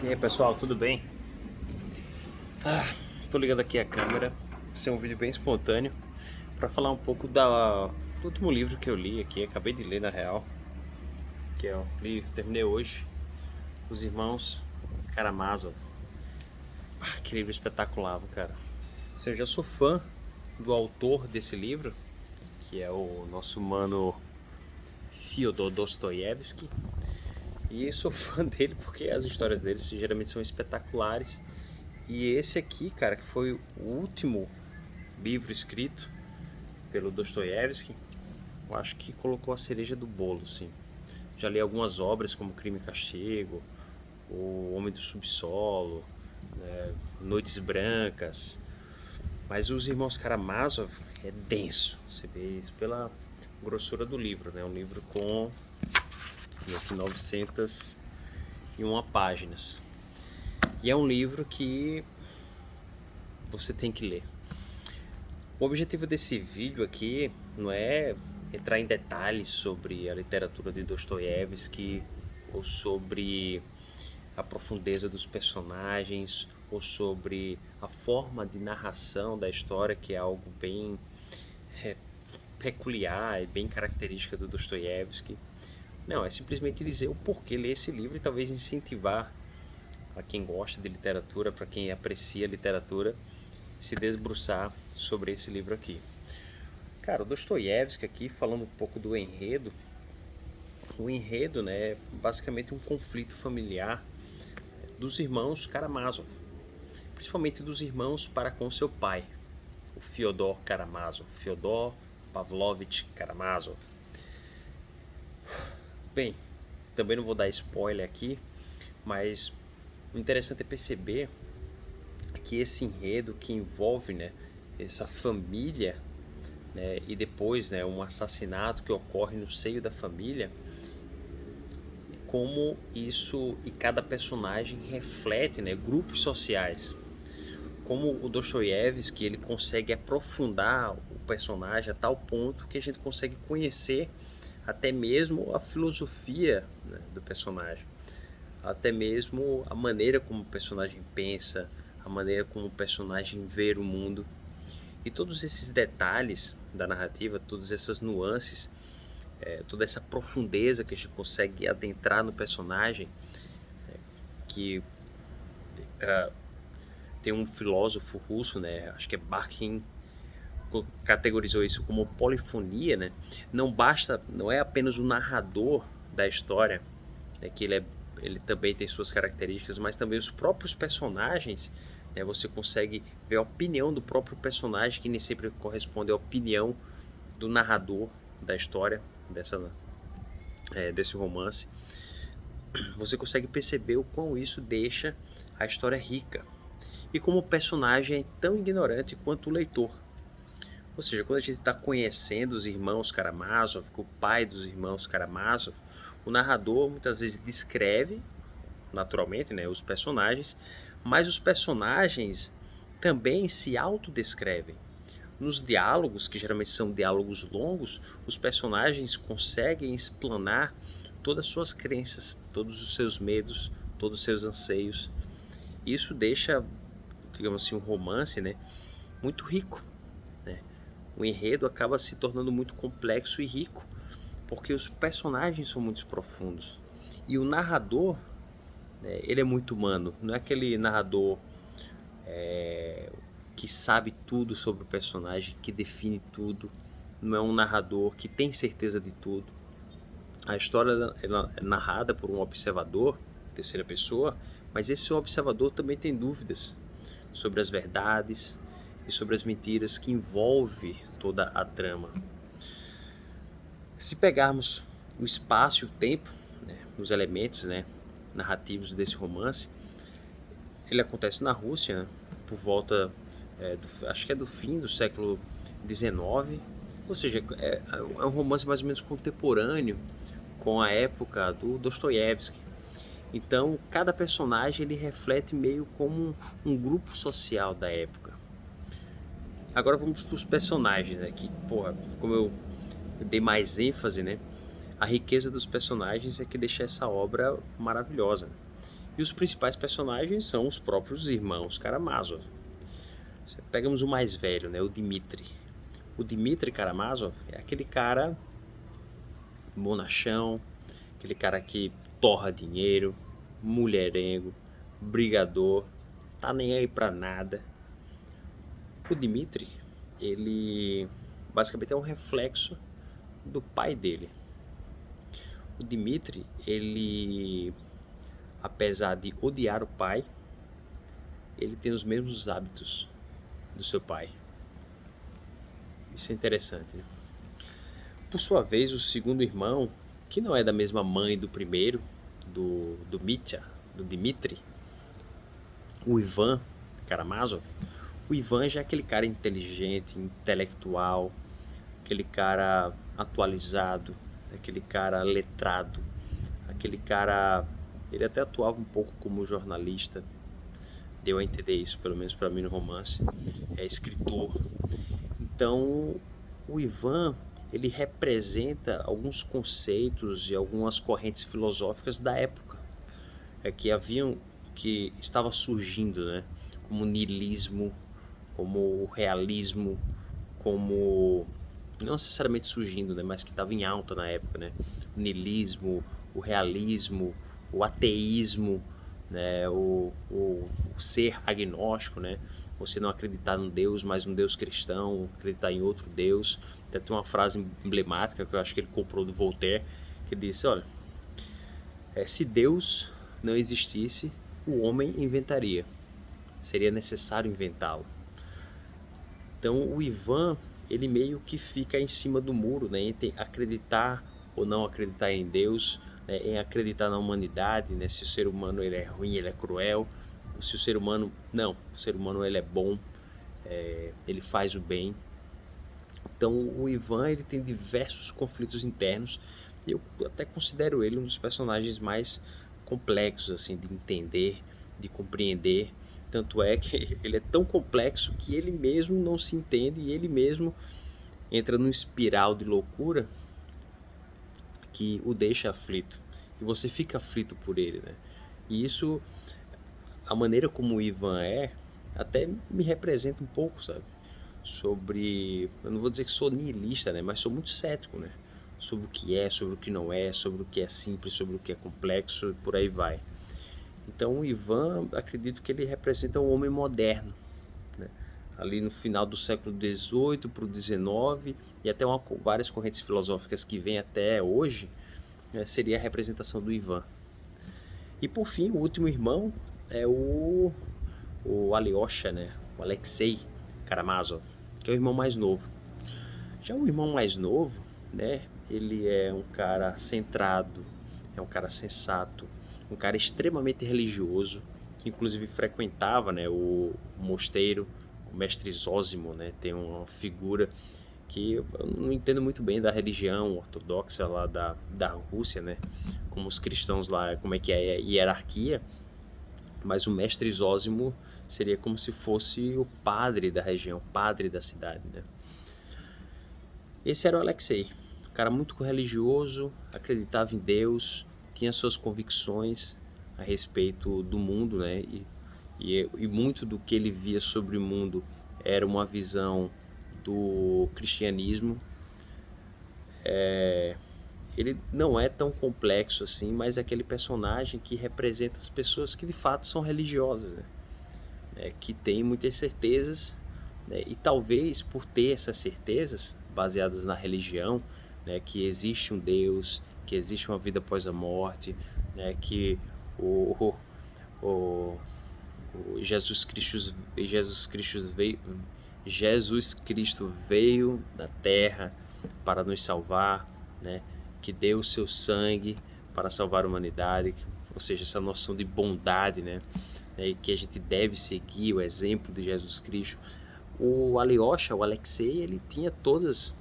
E aí pessoal, tudo bem? Tô ligando aqui a câmera, vai ser um vídeo bem espontâneo para falar um pouco do último livro que eu li aqui, acabei de ler na real, que eu terminei hoje, Os Irmãos Karamazov. Que livro espetacular, cara. Assim, eu já sou fã do autor desse livro, que é o nosso mano Fyodor Dostoiévski, e sou fã dele porque as histórias dele geralmente são espetaculares. E esse aqui, cara, que foi o último livro escrito pelo Dostoiévski, eu acho que colocou a cereja do bolo, sim. Já li algumas obras como Crime e Castigo, O Homem do Subsolo, Noites Brancas, mas Os Irmãos Karamazov é denso, você vê isso pela grossura do livro, né? Um livro com 901 páginas. E é um livro que você tem que ler. O objetivo desse vídeo aqui não é entrar em detalhes sobre a literatura de Dostoiévski ou sobre a profundeza dos personagens ou sobre a forma de narração da história, que é algo bem é, peculiar e bem característica do Dostoiévski. Não, é simplesmente dizer o porquê ler esse livro e talvez incentivar a quem gosta de literatura, para quem aprecia literatura, se debruçar sobre esse livro aqui. Cara, o Dostoiévski aqui, falando um pouco do enredo, o enredo, né, é basicamente um conflito familiar dos irmãos Karamazov, principalmente dos irmãos para com seu pai, o Fyodor Karamazov, Fyodor Pavlovich Karamazov. Bem, também não vou dar spoiler aqui, mas o interessante é perceber que esse enredo que envolve, né, essa família, né, e depois, né, um assassinato que ocorre no seio da família, como isso e cada personagem reflete, né, grupos sociais. Como o Dostoiévski ele consegue aprofundar o personagem a tal ponto que a gente consegue conhecer até mesmo a filosofia, né, do personagem, até mesmo a maneira como o personagem pensa, a maneira como o personagem vê o mundo. E todos esses detalhes da narrativa, todas essas nuances, toda essa profundeza que a gente consegue adentrar no personagem, que tem um filósofo russo, né, acho que é Bakhtin, categorizou isso como polifonia, né? Não é apenas o narrador da história, né, que ele também tem suas características, mas também os próprios personagens, né, você consegue ver a opinião do próprio personagem, que nem sempre corresponde à opinião do narrador da história, desse romance. Você consegue perceber o quão isso deixa a história rica. E como o personagem é tão ignorante quanto o leitor. Ou seja, quando a gente está conhecendo os irmãos Karamazov, o pai dos irmãos Karamazov, o narrador muitas vezes descreve, naturalmente, né, os personagens, mas os personagens também se autodescrevem. Nos diálogos, que geralmente são diálogos longos, os personagens conseguem explanar todas as suas crenças, todos os seus medos, todos os seus anseios. Isso deixa, digamos assim, um romance, né, muito rico, né? O enredo acaba se tornando muito complexo e rico, porque os personagens são muito profundos. E o narrador, né, ele é muito humano. Não é aquele narrador que sabe tudo sobre o personagem, que define tudo. Não é um narrador que tem certeza de tudo. A história ela é narrada por um observador, terceira pessoa, mas esse observador também tem dúvidas sobre as verdades e sobre as mentiras que envolve toda a trama. Se pegarmos o espaço e o tempo, né, os elementos, né, narrativos desse romance, ele acontece na Rússia, né, por volta, acho que é do fim do século XIX, ou seja, é um romance mais ou menos contemporâneo com a época do Dostoiévski. Então, cada personagem ele reflete meio como um grupo social da época. Agora vamos para os personagens, né? Que, porra, como eu dei mais ênfase, né? A riqueza dos personagens é que deixa essa obra maravilhosa. E os principais personagens são os próprios irmãos Karamazov. Pegamos o mais velho, né, o Dmitri. O Dmitri Karamazov é aquele cara bonachão, aquele cara que torra dinheiro, mulherengo, brigador, tá nem aí pra nada. O Dmitri, ele basicamente é um reflexo do pai dele. O Dmitri, ele, apesar de odiar o pai, ele tem os mesmos hábitos do seu pai. Isso é interessante, né? Por sua vez, o segundo irmão, que não é da mesma mãe do primeiro, do Mitya, do Dmitri, o Ivan Karamazov, o Ivan já é aquele cara inteligente, intelectual, aquele cara atualizado, aquele cara letrado, aquele cara... Ele até atuava um pouco como jornalista, deu a entender isso, pelo menos para mim no romance. É escritor. Então, o Ivan, ele representa alguns conceitos e algumas correntes filosóficas da época, que estava surgindo, né? Como o niilismo, como o realismo, como não necessariamente surgindo, né, mas que estava em alta na época, né? O niilismo, o realismo, o ateísmo, né? O ser agnóstico, né? Você não acreditar num Deus, mas um Deus cristão, acreditar em outro Deus. Até tem uma frase emblemática que eu acho que ele comprou do Voltaire, que disse, olha, se Deus não existisse, o homem inventaria. Seria necessário inventá-lo. Então o Ivan, ele meio que fica em cima do muro, né, entre acreditar ou não acreditar em Deus, né, em acreditar na humanidade, né, se o ser humano ele é ruim, ele é cruel, ou se o ser humano, não, o ser humano ele é bom, ele faz o bem. Então o Ivan, ele tem diversos conflitos internos, e eu até considero ele um dos personagens mais complexos assim, de entender, de compreender. Tanto é que ele é tão complexo que ele mesmo não se entende e ele mesmo entra num espiral de loucura que o deixa aflito. E você fica aflito por ele, né? E isso, a maneira como o Ivan é, até me representa um pouco, sabe? Sobre, eu não vou dizer que sou niilista, né? Mas sou muito cético, né? Sobre o que é, sobre o que não é, sobre o que é simples, sobre o que é complexo e por aí vai. Então o Ivan, acredito que ele representa um homem moderno, né? Ali no final do século XVIII para o XIX, e até várias correntes filosóficas que vêm até hoje, né, seria a representação do Ivan. E por fim, o último irmão é o Alyosha, né? O Alexei Karamazov, que é o irmão mais novo. Já o irmão mais novo, né? Ele é um cara centrado, é um cara sensato, um cara extremamente religioso, que inclusive frequentava, né, o mosteiro, o mestre Zósimo, né? Tem uma figura que eu não entendo muito bem da religião ortodoxa lá da Rússia, né? Como os cristãos lá, como é que é a hierarquia, mas o mestre Zósimo seria como se fosse o padre da região, o padre da cidade, né? Esse era o Alexei, um cara muito religioso, acreditava em Deus, tinha suas convicções a respeito do mundo, né? E muito do que ele via sobre o mundo era uma visão do cristianismo. Ele não é tão complexo assim, mas é aquele personagem que representa as pessoas que de fato são religiosas, né? Que têm muitas certezas, né? E talvez por ter essas certezas baseadas na religião, né? Que existe um Deus, que existe uma vida após a morte, né? Que o, o, o Jesus Cristo veio da terra para nos salvar, né? Que deu o seu sangue para salvar a humanidade, ou seja, essa noção de bondade, né? E que a gente deve seguir o exemplo de Jesus Cristo. O Alyosha, o Alexei, ele tinha todas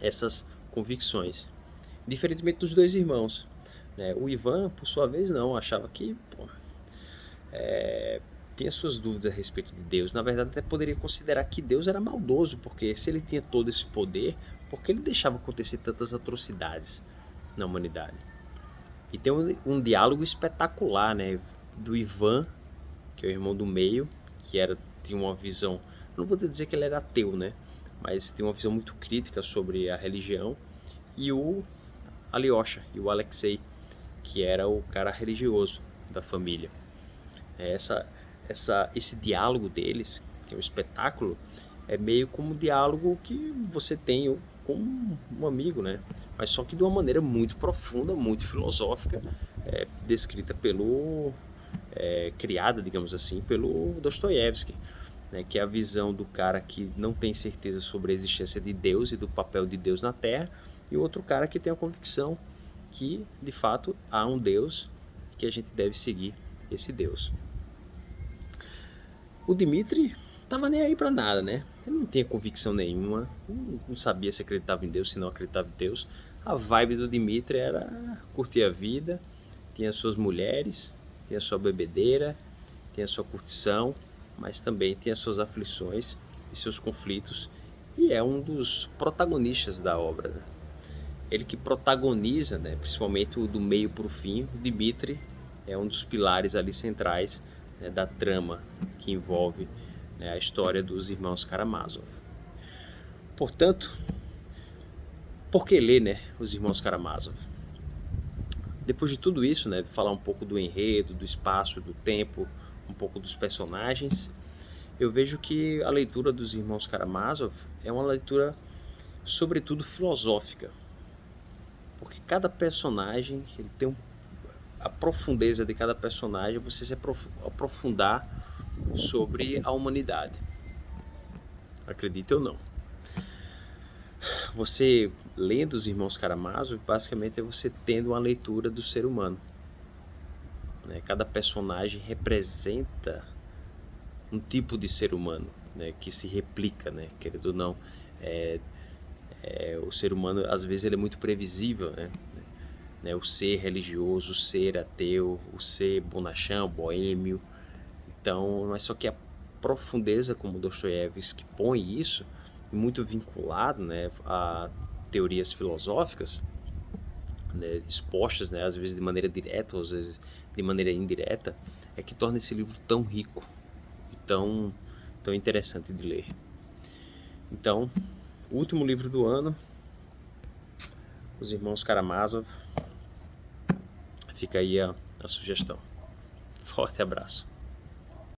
essas convicções, diferentemente dos dois irmãos, né? O Ivan, por sua vez, não, achava que tinha suas dúvidas a respeito de Deus. Na verdade, até poderia considerar que Deus era maldoso, porque se ele tinha todo esse poder, por que ele deixava acontecer tantas atrocidades na humanidade? E tem um diálogo espetacular, né? Do Ivan, que é o irmão do meio, que tinha uma visão, não vou dizer que ele era ateu, né? Mas tem uma visão muito crítica sobre a religião. E o Alyosha, e o Alexei, que era o cara religioso da família. Esse diálogo deles, que é um espetáculo, é meio como um diálogo que você tem com um amigo, né? Mas só que de uma maneira muito profunda, muito filosófica, descrita criada, digamos assim, pelo Dostoiévski, né? Que é a visão do cara que não tem certeza sobre a existência de Deus e do papel de Deus na Terra, e outro cara que tem a convicção que, de fato, há um Deus, que a gente deve seguir esse Deus. O Dmitri tava nem aí pra nada, né? Ele não tinha convicção nenhuma, não sabia se acreditava em Deus, se não acreditava em Deus. A vibe do Dmitri era curtir a vida, tinha suas mulheres, tinha sua bebedeira, tinha sua curtição, mas também tinha suas aflições e seus conflitos, e é um dos protagonistas da obra, né? Ele que protagoniza, né, principalmente o do meio para o fim. O Dmitri é um dos pilares ali centrais, né, da trama que envolve, né, a história dos irmãos Karamazov. Portanto, por que ler, né, os irmãos Karamazov? Depois de tudo isso, né, de falar um pouco do enredo, do espaço, do tempo, um pouco dos personagens, eu vejo que a leitura dos irmãos Karamazov é uma leitura sobretudo filosófica, porque cada personagem ele tem a profundeza de cada personagem, você se aprofundar sobre a humanidade. Acredite ou não. Você lendo os Irmãos Karamazov, basicamente é você tendo uma leitura do ser humano, né? Cada personagem representa um tipo de ser humano, né? Que se replica, né? Querendo ou não, o ser humano às vezes ele é muito previsível, né? O ser religioso, o ser ateu, o ser bonachão, boêmio. Então, mas só que a profundeza como Dostoiévski põe isso, muito vinculado, né, a teorias filosóficas, né, expostas, né, às vezes de maneira direta, ou às vezes de maneira indireta, é que torna esse livro tão rico e tão interessante de ler. Então, o último livro do ano, Os Irmãos Karamazov, fica aí a sugestão. Forte abraço.